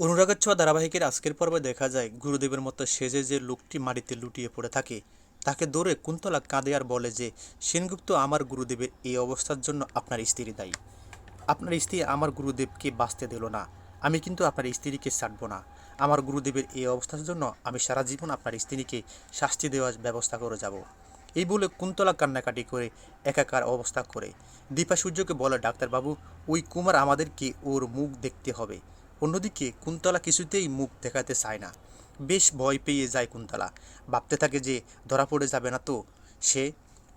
অনুরাগের ছোঁয়া ধারাবাহিকের আজকের পর্বে দেখা যায় গুরুদেবের মতো সেজে যে লোকটি মাটিতে লুটিয়ে পড়ে থাকে তাকে ধরে কুন্তলা কাঁদে আর বলে যে সেনগুপ্ত আমার গুরুদেবের এই অবস্থার জন্য আপনার স্ত্রী দায়ী। আপনার স্ত্রী আমার গুরুদেবকে বাঁচতে দিল না। আমি কিন্তু আপনার স্ত্রীকে ছাড়ব না। আমার গুরুদেবের এই অবস্থার জন্য আমি সারা জীবন আপনার স্ত্রীকে শাস্তি দেওয়ার ব্যবস্থা করে যাব। এই বলে কুন্তলা কান্নাকাটি করে একাকার অবস্থা করে দীপা সূর্যকে বলে, ডাক্তারবাবু, ওই কুমার আমাদেরকে ওর মুখ দেখতে হবে। অন্যদিকে কুন্তলা কিছুতেই মুখ দেখাতে চায় না। বেশ ভয় পেয়ে যায় কুন্তলা। ভাবতে থাকে যে ধরা পড়ে যাবে না তো সে।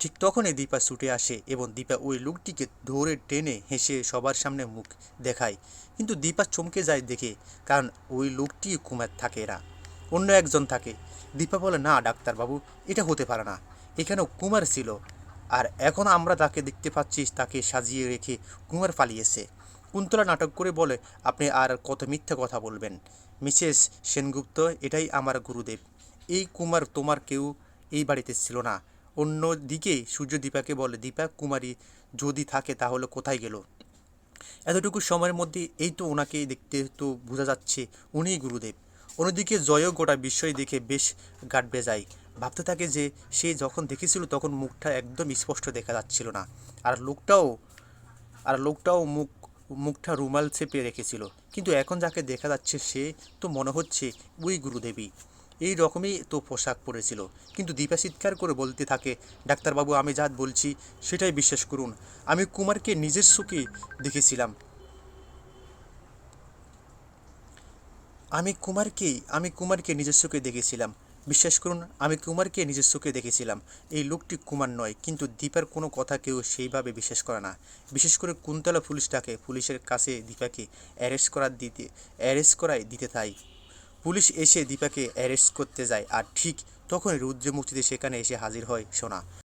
ঠিক তখনই দীপা ছুটে আসে এবং দীপা ওই লোকটিকে ধরে টেনে হেসে সবার সামনে মুখ দেখায়। কিন্তু দীপা চমকে যায় দেখে, কারণ ওই লোকটি কুমার থাকে এরা, অন্য একজন থাকে। দীপা বলে, না ডাক্তারবাবু, এটা হতে পারে না। এখানেও কুমার ছিল, আর এখন আমরা তাকে দেখতে পাচ্ছি তাকে সাজিয়ে রেখে কুমার পালিয়েছে। কুন্তলা নাটক করে বলে, আপনি আর কত মিথ্যে কথা বলবেন মিসেস সেনগুপ্ত, এটাই আমার গুরুদেব। এই কুমার তোমার কেউ এই বাড়িতে ছিল না। অন্যদিকে সূর্য দীপাকে বলে, দীপা, কুমারী যদি থাকে তাহলে কোথায় গেল? এতটুকু সময়ের মধ্যে এই তো ওনাকে দেখতে তো বোঝা যাচ্ছে উনিই গুরুদেব। অন্যদিকে জয়ও গোটা বিষয় দেখে বেশ গাঁটবে যায়। ভাবতে থাকে যে সে যখন দেখেছিল তখন মুখটা একদম স্পষ্ট দেখা যাচ্ছিল না। আর লোকটাও আর লোকটাও মুখটা রুমাল চেপে রেখেছিল। কিন্তু এখন যাকে দেখা যাচ্ছে সে তো মনে হচ্ছে ওই গুরুদেবী। এই রকমই তো পোশাক পরেছিল। কিন্তু দীপা চিৎকার করে বলতে থাকে, ডাক্তারবাবু, আমি যা বলছি সেটাই বিশ্বাস করুন। আমি কুমারকে নিজের চোখে দেখেছিলাম। আমি কুমারকে নিজের চোখে দেখেছিলাম। বিশ্বাস করুন, আমি কুমারকে নিজের চোখে দেখেছিলাম। এই লোকটি কুমার নয়। কিন্তু দীপার কোনো কথা কেউ সেইভাবে বিশ্বাস করে না। বিশেষ করে কুন্তলা পুলিশের কাছে দীপাকে অ্যারেস্ট করায় দিতে তাই পুলিশ এসে দীপাকে অ্যারেস্ট করতে যায়। আর ঠিক তখনই রুদ্রমূর্তিতে সেখানে এসে হাজির হয় সোনা।